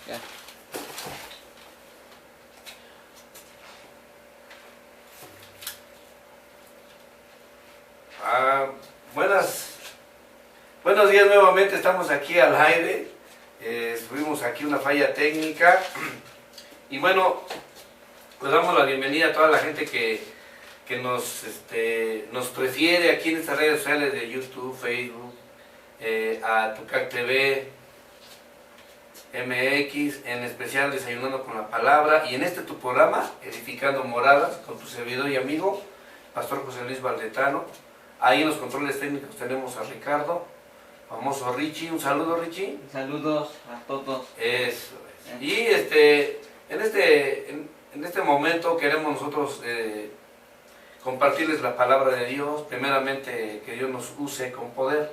Ya. Buenos días nuevamente, estamos aquí al aire. Tuvimos aquí una falla técnica y bueno, pues damos la bienvenida a toda la gente que nos prefiere aquí en estas redes sociales de YouTube, Facebook, a Tucac TV, MX, en especial Desayunando con la Palabra, y en este tu programa, Edificando Moradas, con tu servidor y amigo, Pastor José Luis Valdetano. Ahí en los controles técnicos tenemos a Ricardo, famoso Richie. Un saludo, Richie. Saludos a todos. Eso es. Y en este momento queremos nosotros compartirles la palabra de Dios. Primeramente, que Dios nos use con poder,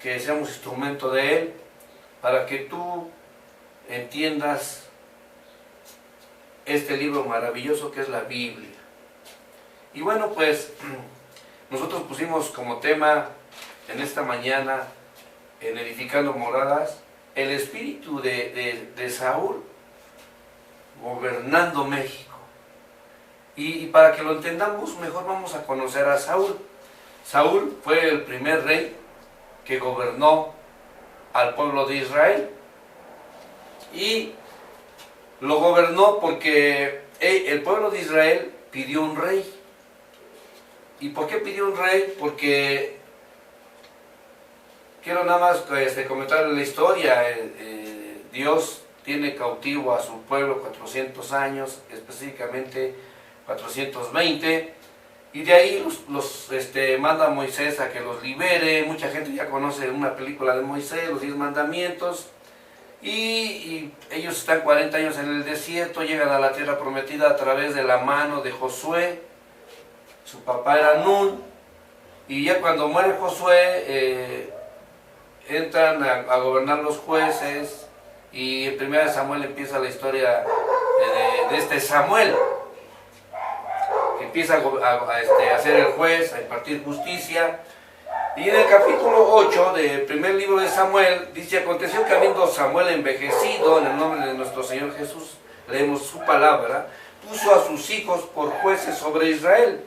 que seamos instrumento de Él, para que tú entiendas este libro maravilloso que es la Biblia. Y bueno, pues nosotros pusimos como tema en esta mañana, en Edificando Moradas, el espíritu de Saúl gobernando México. Y para que lo entendamos mejor, vamos a conocer a Saúl. Saúl fue el primer rey que gobernó al pueblo de Israel, y lo gobernó porque el pueblo de Israel pidió un rey. ¿Y por qué pidió un rey? Porque quiero nada más comentar la historia. Dios tiene cautivo a su pueblo 400 años, específicamente 420, y de ahí los manda a Moisés a que los libere. Mucha gente ya conoce una película de Moisés, los 10 mandamientos, y ellos están 40 años en el desierto, llegan a la tierra prometida a través de la mano de Josué. Su papá era Nun, y ya cuando muere Josué, entran a gobernar los jueces, y en 1 Samuel empieza la historia de este Samuel, que empieza a ser el juez, a impartir justicia. Y en el capítulo 8 del primer libro de Samuel dice: aconteció que habiendo Samuel envejecido, en el nombre de nuestro Señor Jesús, leemos su palabra, puso a sus hijos por jueces sobre Israel.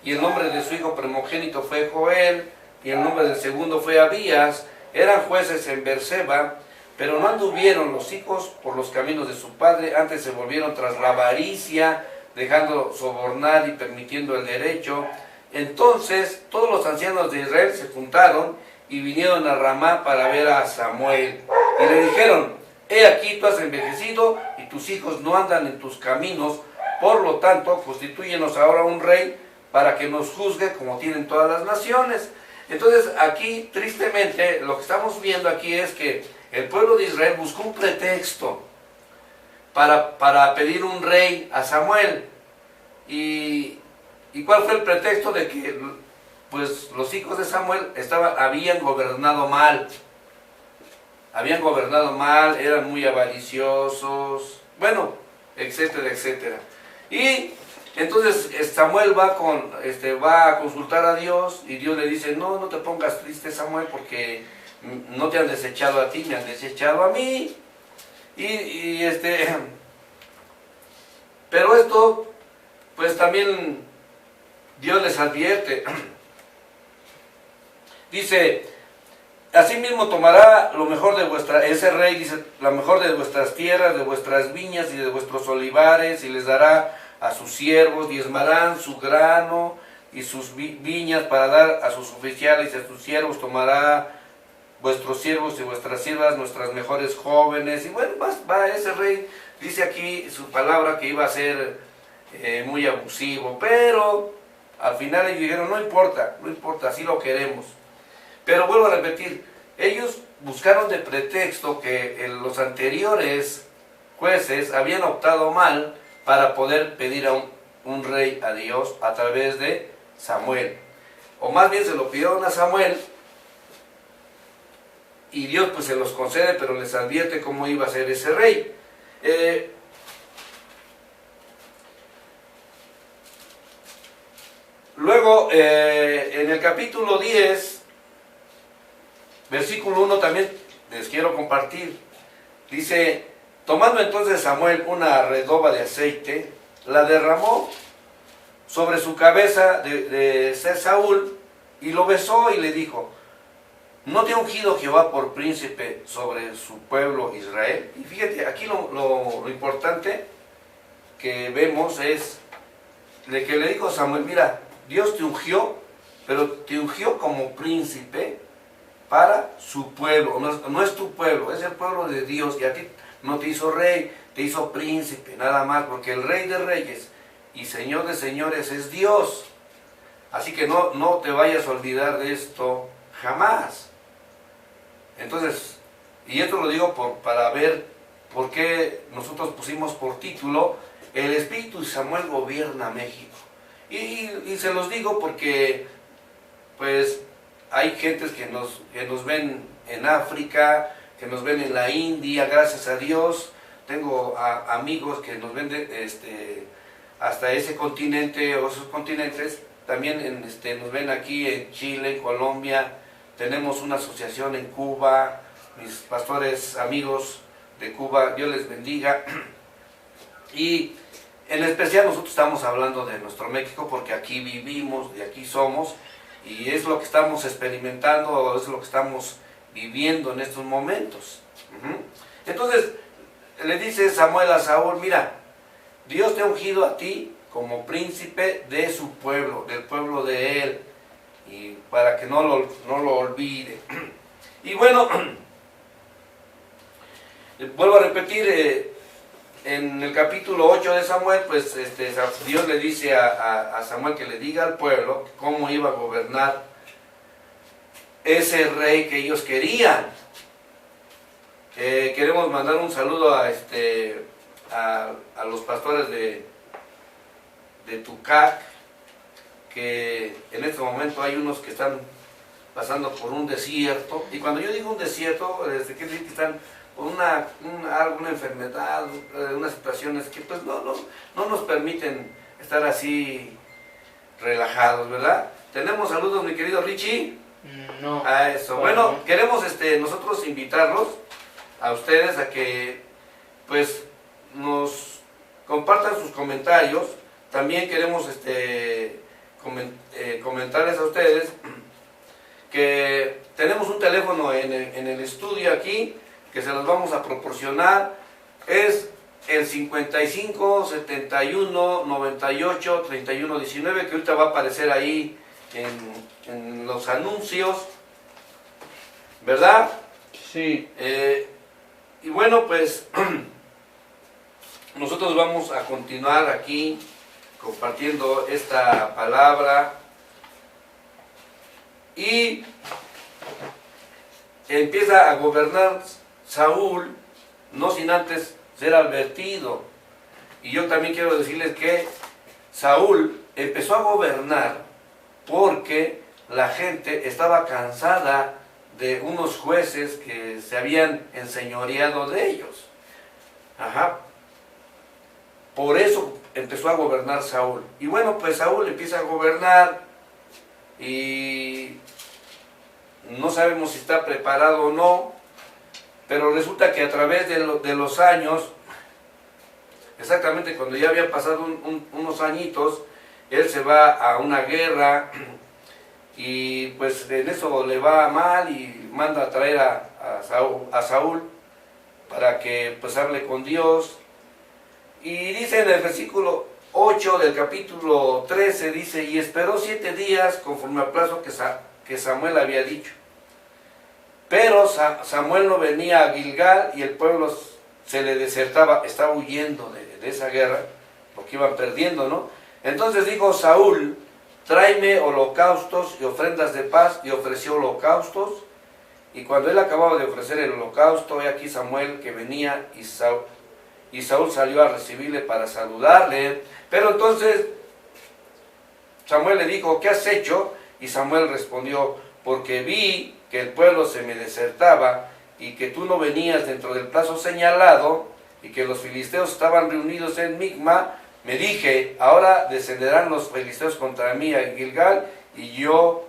Y el nombre de su hijo primogénito fue Joel, y el nombre del segundo fue Abías. Eran jueces en Berseba, pero no anduvieron los hijos por los caminos de su padre, antes se volvieron tras la avaricia, dejando sobornar y permitiendo el derecho. Entonces todos los ancianos de Israel se juntaron y vinieron a Ramá para ver a Samuel. Y le dijeron: he aquí, tú has envejecido y tus hijos no andan en tus caminos, por lo tanto constitúyenos ahora un rey para que nos juzgue como tienen todas las naciones. Entonces aquí, tristemente, lo que estamos viendo aquí es que el pueblo de Israel buscó un pretexto para pedir un rey a Samuel. ¿Y cuál fue el pretexto? De que pues los hijos de Samuel habían gobernado mal. Habían gobernado mal, eran muy avariciosos, bueno, etcétera, etcétera. Y entonces Samuel va a consultar a Dios, y Dios le dice: no te pongas triste, Samuel, porque no te han desechado a ti, me han desechado a mí. Pero esto, pues también Dios les advierte. Dice: asimismo tomará lo mejor de ese rey, dice, lo mejor de vuestras tierras, de vuestras viñas y de vuestros olivares, y les dará a sus siervos, diezmarán su grano y sus viñas para dar a sus oficiales y a sus siervos. Tomará vuestros siervos y vuestras siervas, nuestras mejores jóvenes. Y bueno, va ese rey, dice aquí su palabra, que iba a ser muy abusivo, pero al final ellos dijeron: no importa, así lo queremos. Pero vuelvo a repetir, ellos buscaron de pretexto que los anteriores jueces habían optado mal para poder pedir a un rey a Dios a través de Samuel. O más bien se lo pidieron a Samuel, y Dios pues se los concede, pero les advierte cómo iba a ser ese rey. Luego, en el capítulo 10, versículo 1 también les quiero compartir. Dice: Tomando entonces Samuel una redoba de aceite, la derramó sobre su cabeza de Saúl y lo besó y le dijo: ¿no te ha ungido Jehová por príncipe sobre su pueblo Israel? Y fíjate, aquí lo importante que vemos es de que le dijo Samuel: mira, Dios te ungió, pero te ungió como príncipe para su pueblo. No es tu pueblo, es el pueblo de Dios. Y a ti no te hizo rey, te hizo príncipe, nada más, porque el rey de reyes y señor de señores es Dios. Así que no te vayas a olvidar de esto jamás. Entonces, y esto lo digo para ver por qué nosotros pusimos por título: el Espíritu de Samuel gobierna México. Y se los digo porque, pues, hay gentes que nos ven en África, que nos ven en la India, gracias a Dios. Tengo amigos que nos ven hasta ese continente o esos continentes. También nos ven aquí en Chile, en Colombia. Tenemos una asociación en Cuba. Mis pastores amigos de Cuba, Dios les bendiga. Y en especial nosotros estamos hablando de nuestro México porque aquí vivimos, de aquí somos, y es lo que estamos experimentando, es lo que estamos viviendo en estos momentos. Entonces le dice Samuel a Saúl: mira, Dios te ha ungido a ti como príncipe de su pueblo, del pueblo de él, y para que no lo olvide. Y bueno, vuelvo a repetir, en el capítulo 8 de Samuel, pues Dios le dice a Samuel que le diga al pueblo cómo iba a gobernar ese rey que ellos querían. Queremos mandar un saludo a los pastores de Tucac, que en este momento hay unos que están pasando por un desierto. Y cuando yo digo un desierto, quiere decir que están por alguna enfermedad, unas situaciones que pues no nos permiten estar así relajados, ¿verdad? ¿Tenemos saludos, mi querido Richie? No. A eso. Bueno, queremos nosotros invitarlos a ustedes a que pues nos compartan sus comentarios. También queremos comentarles a ustedes que tenemos un teléfono en el estudio aquí, que se los vamos a proporcionar. Es el 55 71 98 31 19, que ahorita va a aparecer ahí en los anuncios, ¿verdad? Sí. Y bueno, pues nosotros vamos a continuar aquí compartiendo esta palabra. Y empieza a gobernar Saúl, no sin antes ser advertido. Y yo también quiero decirles que Saúl empezó a gobernar porque la gente estaba cansada de unos jueces que se habían enseñoreado de ellos. Por eso empezó a gobernar Saúl. Y bueno, pues Saúl empieza a gobernar y no sabemos si está preparado o no, pero resulta que a través de los años, exactamente cuando ya habían pasado unos añitos, él se va a una guerra y pues en eso le va mal y manda a traer a Saúl para que pues hable con Dios. Y dice en el versículo 8 del capítulo 13, dice: y esperó 7 días conforme al plazo que Samuel había dicho. Pero Samuel no venía a Gilgal y el pueblo se le desertaba, estaba huyendo de esa guerra, porque iban perdiendo, ¿no? Entonces dijo Saúl: tráeme holocaustos y ofrendas de paz, y ofreció holocaustos. Y cuando él acababa de ofrecer el holocausto, he aquí Samuel que venía, y Saúl salió a recibirle para saludarle. Pero entonces Samuel le dijo: ¿qué has hecho? Y Samuel respondió: porque vi que el pueblo se me desertaba y que tú no venías dentro del plazo señalado y que los filisteos estaban reunidos en Micma. Me dije: ahora descenderán los filisteos contra mí a Gilgal, y yo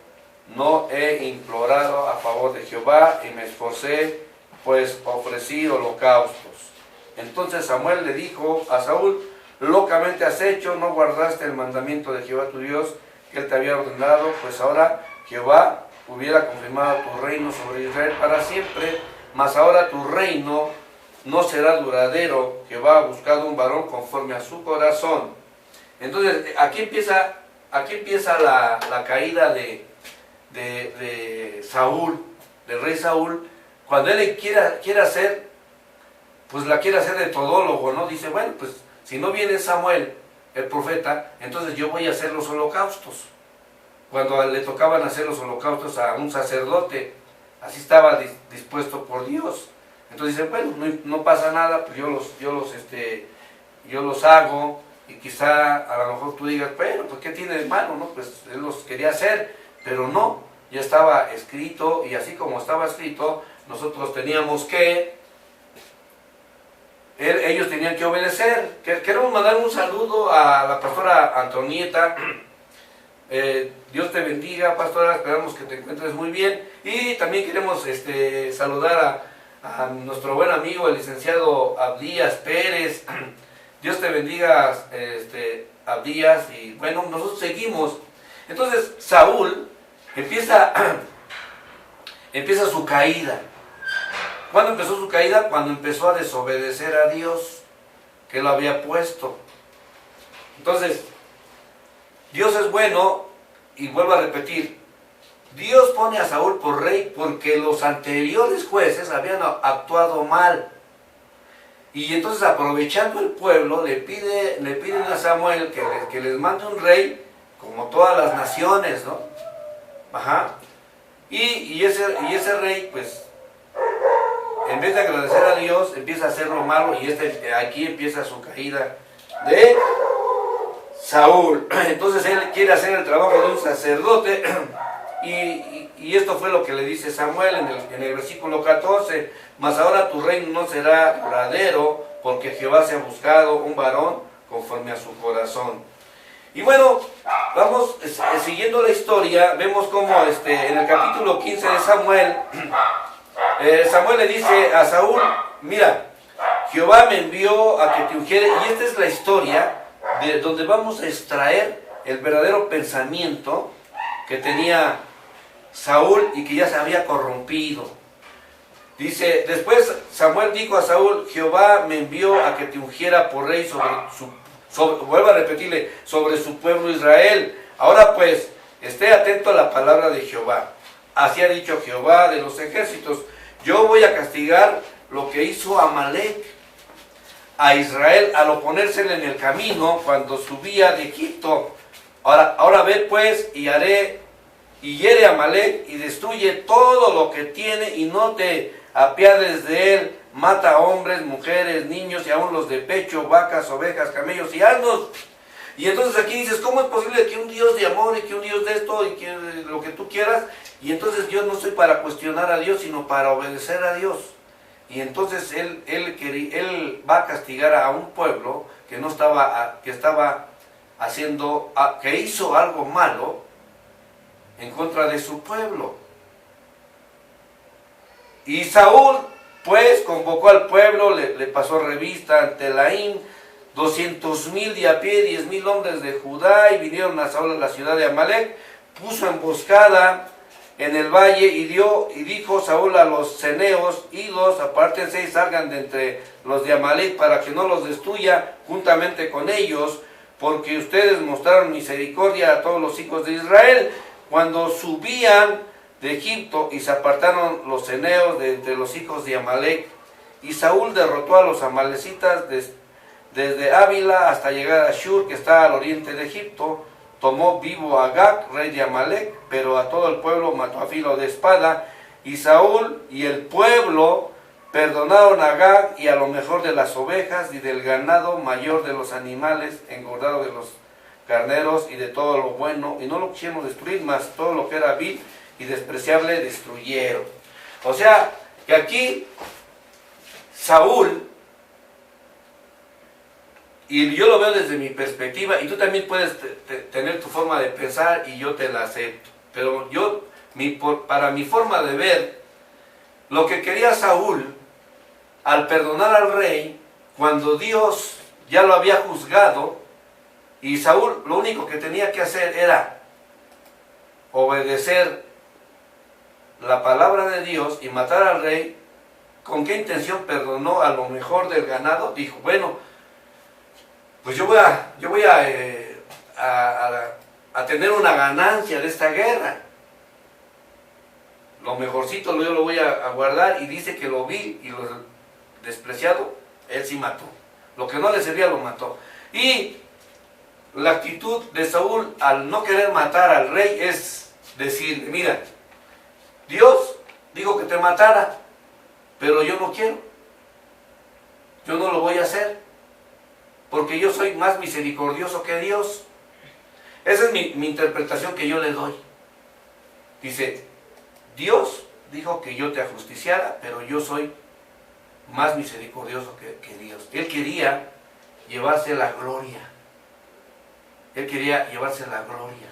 no he implorado a favor de Jehová y me esforcé, pues ofrecí holocaustos. Entonces Samuel le dijo a Saúl: locamente has hecho, no guardaste el mandamiento de Jehová tu Dios que él te había ordenado, pues ahora Jehová hubiera confirmado tu reino sobre Israel para siempre, mas ahora tu reino no será duradero. Jehová ha buscado un varón conforme a su corazón. Entonces aquí empieza la caída de Saúl, del rey Saúl, cuando él quiere hacer, pues la quiere hacer de todólogo, ¿no? Dice, bueno, pues si no viene Samuel, el profeta, entonces yo voy a hacer los holocaustos. Cuando le tocaban hacer los holocaustos a un sacerdote, así estaba dispuesto por Dios. Entonces dice, bueno, no pasa nada, pues yo los hago, y quizá a lo mejor tú digas, bueno, pues ¿qué tiene de malo? ¿No? Pues él los quería hacer, pero no, ya estaba escrito, y así como estaba escrito, nosotros teníamos que, ellos tenían que obedecer. Queremos mandar un saludo a la pastora Antonieta. Dios te bendiga, pastora, esperamos que te encuentres muy bien. Y también queremos saludar a nuestro buen amigo, el licenciado Abdías Pérez. Dios te bendiga, Abdías. Y bueno, nosotros seguimos. Entonces Saúl empieza su caída. ¿Cuándo empezó su caída? Cuando empezó a desobedecer a Dios, que lo había puesto. Entonces, Dios es bueno, y vuelvo a repetir, Dios pone a Saúl por rey porque los anteriores jueces habían actuado mal. Y entonces, aprovechando el pueblo, le piden a Samuel que les mande un rey, como todas las naciones, ¿no? Ajá. Y ese rey, pues, en vez de agradecer a Dios, empieza a hacer lo malo, y aquí empieza su caída de Saúl. Entonces él quiere hacer el trabajo de un sacerdote, y esto fue lo que le dice Samuel en el versículo 14: mas ahora tu reino no será duradero, porque Jehová se ha buscado un varón conforme a su corazón. Y bueno, vamos siguiendo la historia, vemos como en el capítulo 15 de Samuel, Samuel le dice a Saúl: mira, Jehová me envió a que te ungiere. Y esta es la historia de donde vamos a extraer el verdadero pensamiento que tenía Saúl y que ya se había corrompido. Dice, después Samuel dijo a Saúl: Jehová me envió a que te ungiera por rey vuelvo a repetirle, sobre su pueblo Israel. Ahora pues, esté atento a la palabra de Jehová. Así ha dicho Jehová de los ejércitos: yo voy a castigar lo que hizo Amalek a Israel al oponérsele en el camino cuando subía de Egipto. Ahora ve pues, y hiere a Amalek y destruye todo lo que tiene, y no te apiades de él. Mata a hombres, mujeres, niños, y aun los de pecho, vacas, ovejas, camellos y asnos. Y entonces aquí dices, ¿cómo es posible que un Dios de amor, y que un Dios de esto, y que lo que tú quieras? Y entonces yo no estoy para cuestionar a Dios, sino para obedecer a Dios. Y entonces él va a castigar a un pueblo que que hizo algo malo en contra de su pueblo. Y Saúl pues convocó al pueblo, le pasó revista ante Telaim, 200,000 de a pie, 10,000 hombres de Judá, y vinieron a Saúl a la ciudad de Amalek. Puso emboscada en el valle, y dijo Saúl a los ceneos: idos, apártense y salgan de entre los de Amalek, para que no los destruya juntamente con ellos, porque ustedes mostraron misericordia a todos los hijos de Israel cuando subían de Egipto, y se apartaron los ceneos de entre los hijos de Amalek. Y Saúl derrotó a los amalecitas desde Ávila hasta llegar a Shur, que está al oriente de Egipto. Tomó vivo a Agag, rey de Amalek, pero a todo el pueblo mató a filo de espada. Y Saúl y el pueblo perdonaron a Agag y a lo mejor de las ovejas y del ganado mayor de los animales, engordado de los carneros y de todo lo bueno, y no lo quisieron destruir, mas todo lo que era vil y despreciable destruyeron. O sea, que aquí Saúl, y yo lo veo desde mi perspectiva, y tú también puedes tener tu forma de pensar, y yo te la acepto, pero para mi forma de ver, lo que quería Saúl al perdonar al rey cuando Dios ya lo había juzgado y Saúl lo único que tenía que hacer era obedecer la palabra de Dios y matar al rey, ¿con qué intención perdonó a lo mejor del ganado? Dijo, bueno, pues yo voy a tener una ganancia de esta guerra. Lo mejorcito yo lo voy a guardar, y dice que lo vil y lo despreciado, él sí mató. Lo que no le servía lo mató. Y la actitud de Saúl al no querer matar al rey es decir, mira, Dios dijo que te matara, pero yo no quiero. Yo no lo voy a hacer, porque yo soy más misericordioso que Dios. Esa es mi interpretación que yo le doy. Dice, Dios dijo que yo te ajusticiara, pero yo soy más misericordioso que Dios. Él quería llevarse la gloria. Él quería llevarse la gloria.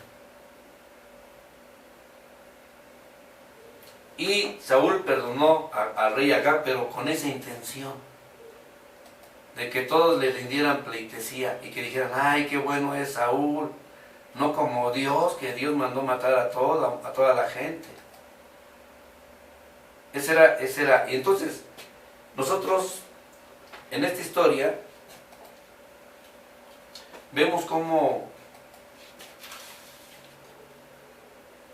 Y Saúl perdonó al rey Agag, pero con esa intención de que todos le rindieran pleitesía y que dijeran, ay, qué bueno es Saúl, no como Dios, que Dios mandó matar a toda la gente. Ese era. Y entonces, nosotros, en esta historia, vemos cómo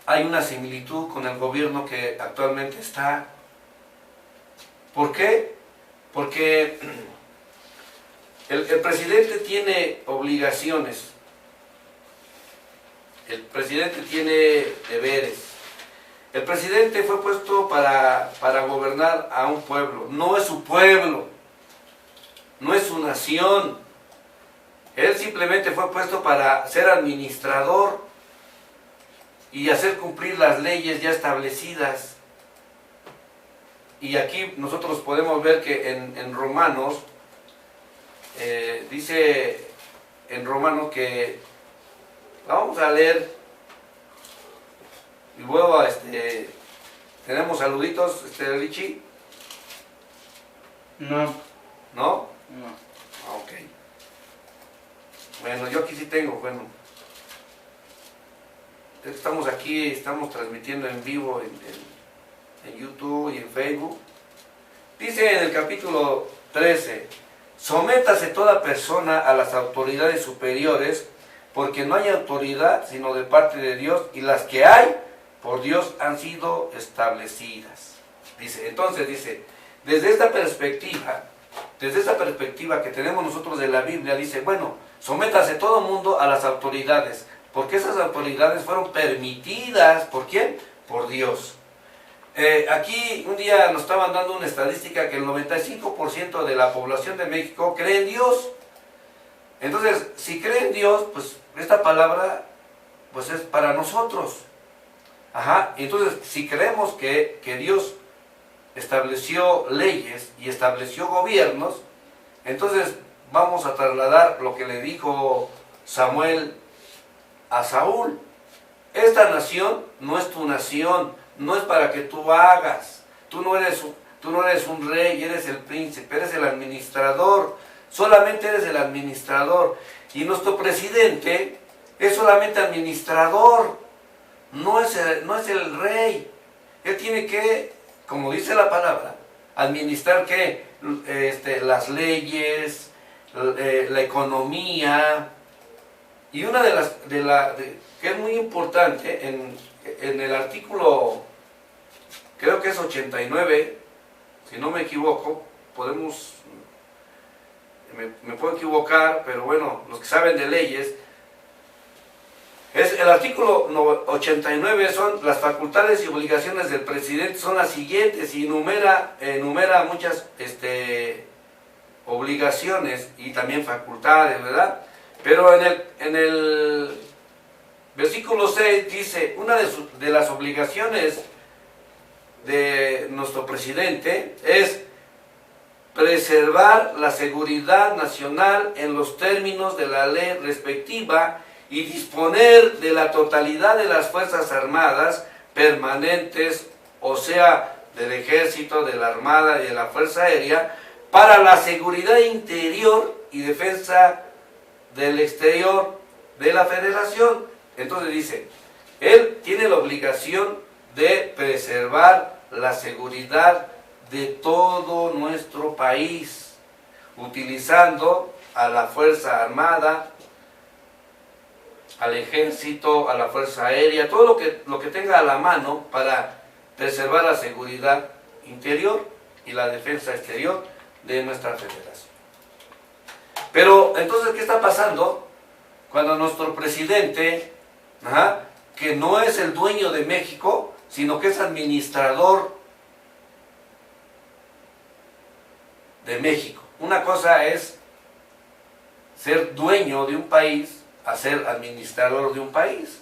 hay una similitud con el gobierno que actualmente está. ¿Por qué? Porque el presidente tiene obligaciones, el presidente tiene deberes. El presidente fue puesto para gobernar a un pueblo. No es su pueblo, no es su nación. Él simplemente fue puesto para ser administrador y hacer cumplir las leyes ya establecidas. Y aquí nosotros podemos ver que en Romanos, dice en Romanos que, vamos a leer, y luego tenemos saluditos, Richie. No. ¿No? No. Ah, ok. Bueno, yo aquí sí tengo, bueno. Estamos aquí, estamos transmitiendo en vivo en YouTube y en Facebook. Dice en el capítulo 13, sométase toda persona a las autoridades superiores, porque no hay autoridad sino de parte de Dios, y las que hay por Dios han sido establecidas. Entonces dice, desde esta perspectiva que tenemos nosotros de la Biblia, dice, bueno, sométase todo el mundo a las autoridades, porque esas autoridades fueron permitidas, ¿por quién? Por Dios. Aquí un día nos estaban dando una estadística que el 95% de la población de México cree en Dios. Entonces, si cree en Dios, pues esta palabra pues es para nosotros. Ajá, entonces si creemos que Dios estableció leyes y estableció gobiernos, entonces vamos a trasladar lo que le dijo Samuel a Saúl. Esta nación no es tu nación, no es para que tú hagas. Tú no eres un rey, eres el príncipe, eres el administrador. Solamente eres el administrador. Y nuestro presidente es solamente administrador. No es el rey. Él tiene que, como dice la palabra, administrar ¿qué? Las leyes, la economía. Y una que es muy importante, en el artículo, creo que es 89, si no me equivoco, me puedo equivocar, pero bueno, los que saben de leyes, el artículo 89 son las facultades y obligaciones del presidente, son las siguientes, y enumera muchas obligaciones y también facultades, ¿verdad? Pero en el versículo 6 dice, una de las obligaciones de nuestro presidente es preservar la seguridad nacional en los términos de la ley respectiva y disponer de la totalidad de las Fuerzas Armadas permanentes, o sea, del Ejército, de la Armada y de la Fuerza Aérea, para la seguridad interior y defensa del exterior de la federación. Entonces dice, él tiene la obligación de preservar la seguridad de todo nuestro país, utilizando a la Fuerza Armada, al Ejército, a la Fuerza Aérea, todo lo que tenga a la mano para preservar la seguridad interior y la defensa exterior de nuestra federación. Pero entonces, ¿qué está pasando cuando nuestro presidente, que no es el dueño de México, sino que es administrador de México? Una cosa es ser dueño de un país a ser administrador de un país.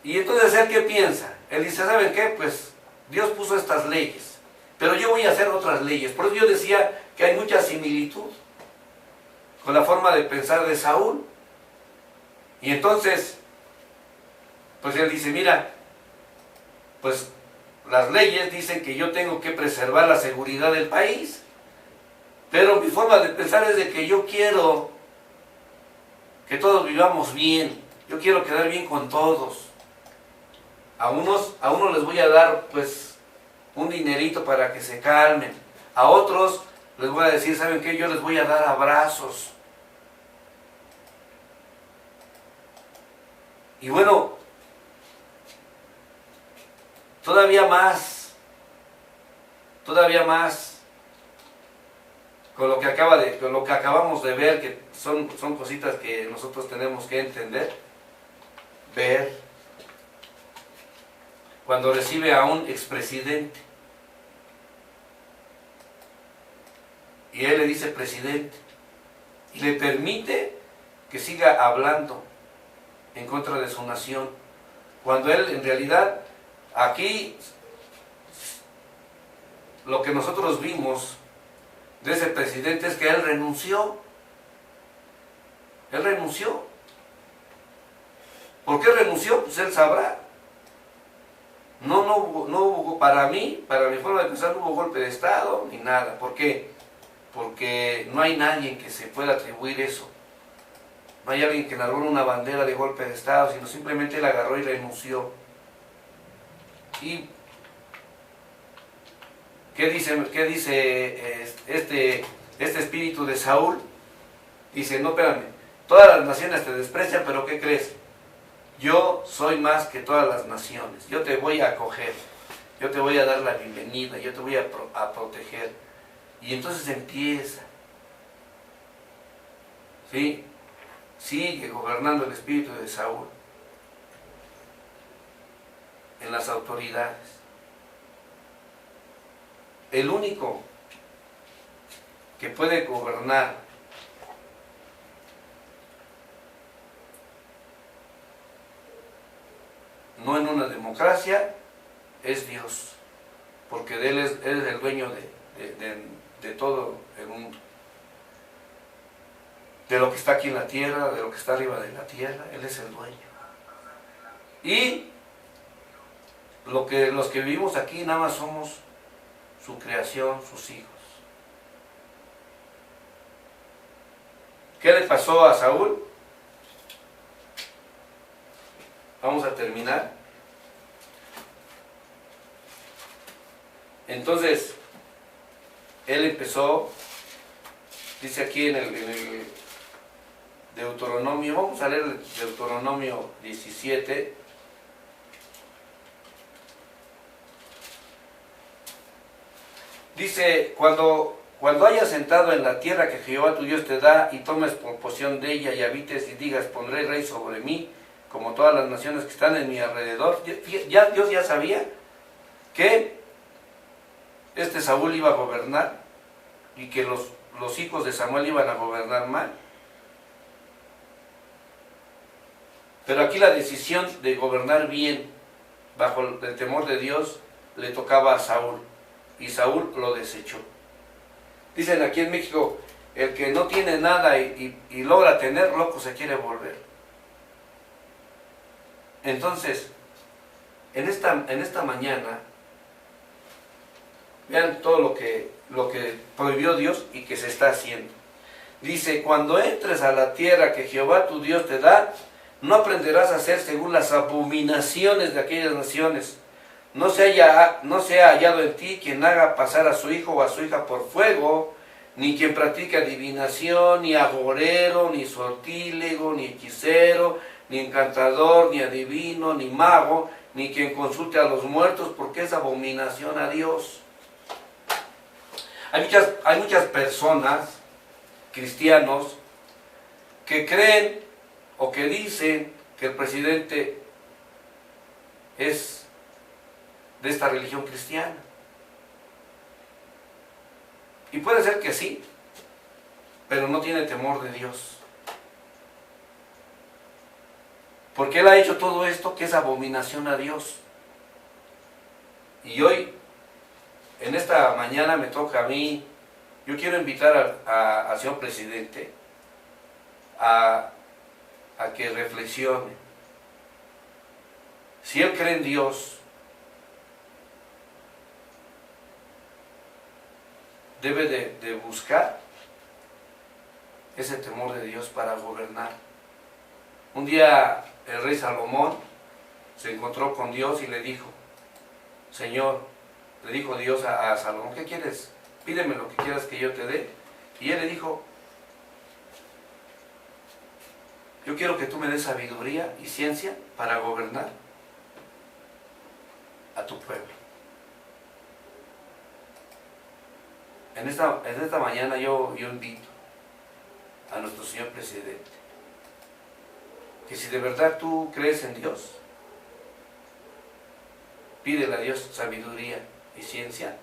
Y entonces, ¿él qué piensa? Él dice, ¿saben qué? Pues Dios puso estas leyes, pero yo voy a hacer otras leyes. Por eso yo decía que hay mucha similitud con la forma de pensar de Saúl. Y entonces, pues él dice, mira, pues las leyes dicen que yo tengo que preservar la seguridad del país, pero mi forma de pensar es de que yo quiero que todos vivamos bien, yo quiero quedar bien con todos. A unos les voy a dar pues un dinerito para que se calmen, a otros les voy a decir, ¿saben qué? Yo les voy a dar abrazos. Y bueno, todavía más, con lo que acabamos de ver, que son cositas que nosotros tenemos que entender, ver, cuando recibe a un expresidente, y él le dice presidente, y le permite que siga hablando en contra de su nación, cuando él en realidad, aquí, lo que nosotros vimos de ese presidente es que él renunció. Él renunció. ¿Por qué renunció? Pues él sabrá. No hubo, para mi forma de pensar, no hubo golpe de Estado ni nada. ¿Por qué? Porque no hay nadie que se pueda atribuir eso. No hay alguien que enarbola una bandera de golpe de Estado, sino simplemente él agarró y renunció. ¿Y qué dice este espíritu de Saúl? Dice, no, espérame, todas las naciones te desprecian, pero ¿qué crees? Yo soy más que todas las naciones, yo te voy a acoger, yo te voy a dar la bienvenida, yo te voy a proteger. Y entonces empieza, ¿sí? Sigue gobernando el espíritu de Saúl en las autoridades. El único que puede gobernar no en una democracia es Dios, porque de Él es el dueño de todo el mundo, de lo que está aquí en la tierra, de lo que está arriba de la tierra. Él es el dueño. Y los que vivimos aquí nada más somos su creación, sus hijos. ¿Qué le pasó a Saúl? Vamos a terminar. Entonces, él empezó, dice aquí en el Deuteronomio, vamos a leer el Deuteronomio 17. Dice, cuando hayas entrado en la tierra que Jehová tu Dios te da y tomes posesión de ella y habites y digas, pondré rey sobre mí, como todas las naciones que están en mi alrededor. Dios ya sabía que este Saúl iba a gobernar y que los hijos de Samuel iban a gobernar mal. Pero aquí la decisión de gobernar bien, bajo el temor de Dios, le tocaba a Saúl. Y Saúl lo desechó. Dicen aquí en México, el que no tiene nada y logra tener, loco se quiere volver. Entonces, en esta mañana, vean todo lo que lo que prohibió Dios y que se está haciendo. Dice, cuando entres a la tierra que Jehová tu Dios te da, no aprenderás a hacer según las abominaciones de aquellas naciones. No sea hallado en ti quien haga pasar a su hijo o a su hija por fuego, ni quien practique adivinación, ni agorero, ni sortílego, ni hechicero, ni encantador, ni adivino, ni mago, ni quien consulte a los muertos, porque es abominación a Dios. Hay muchas personas, cristianos, que creen o que dicen que el presidente es de esta religión cristiana. Y puede ser que sí, pero no tiene temor de Dios. Porque él ha hecho todo esto que es abominación a Dios. Y hoy, en esta mañana me toca a mí, yo quiero invitar al señor presidente a que reflexione. Si él cree en Dios, debe de buscar ese temor de Dios para gobernar. Un día el rey Salomón se encontró con Dios y le dijo, Señor, le dijo Dios a Salomón, ¿qué quieres? Pídeme lo que quieras que yo te dé. Y él le dijo, yo quiero que tú me des sabiduría y ciencia para gobernar a tu pueblo. En esta mañana yo invito a nuestro señor presidente que si de verdad tú crees en Dios, pídele a Dios sabiduría y ciencia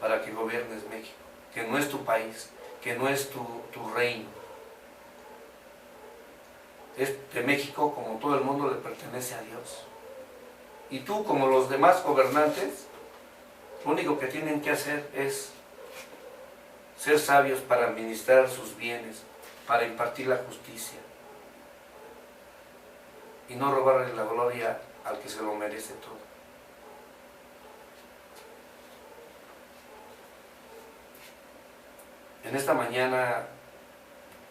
para que gobiernes México, que no es tu país, que no es tu reino. De México, como todo el mundo, le pertenece a Dios. Y tú, como los demás gobernantes, lo único que tienen que hacer es ser sabios para administrar sus bienes, para impartir la justicia y no robarle la gloria al que se lo merece todo. En esta mañana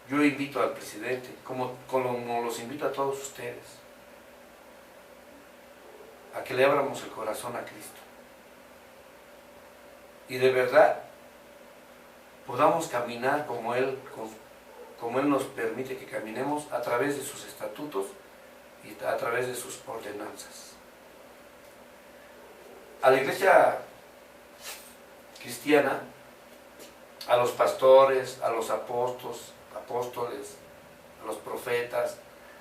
yo invito al presidente, como los invito a todos ustedes, a que le abramos el corazón a Cristo y de verdad podamos caminar como Él nos permite que caminemos, a través de sus estatutos y a través de sus ordenanzas. A la iglesia cristiana, a los pastores, a los apóstoles, a los profetas,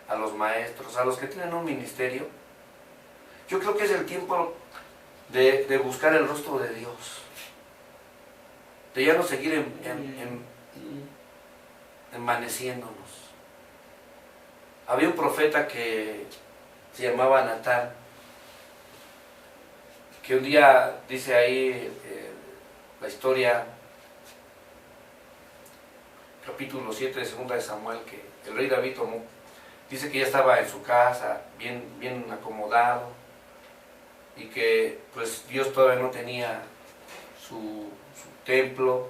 a los maestros, a los que tienen un ministerio, yo creo que es el tiempo de buscar el rostro de Dios, de ya no seguir envaneciéndonos. Había un profeta que se llamaba Natán, que un día dice ahí la historia, capítulo 7 de 2 de Samuel, que el rey David dice que ya estaba en su casa, bien acomodado, y que pues Dios todavía no tenía su templo.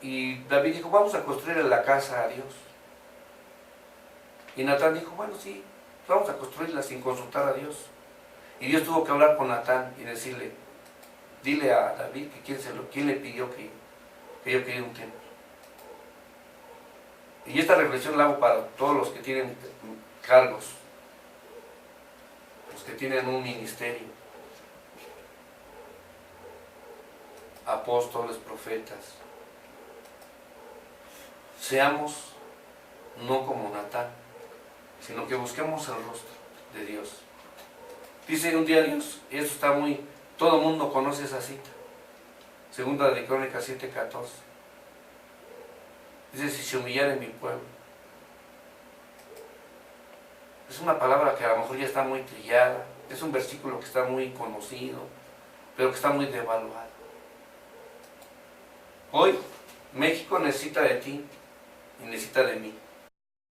Y David dijo, vamos a construirle la casa a Dios. Y Natán dijo, bueno, sí, vamos a construirla sin consultar a Dios. Y Dios tuvo que hablar con Natán y decirle, dile a David que quién le pidió que yo quería un templo. Y esta reflexión la hago para todos los que tienen cargos, los que tienen un ministerio, apóstoles, profetas. Seamos no como Natán, sino que busquemos el rostro de Dios. Dice un día Dios, y eso está todo el mundo conoce esa cita, Segunda de Crónicas 7:14. Dice, si se humillare mi pueblo. Es una palabra que a lo mejor ya está muy trillada, es un versículo que está muy conocido, pero que está muy devaluado. Hoy México necesita de ti y necesita de mí.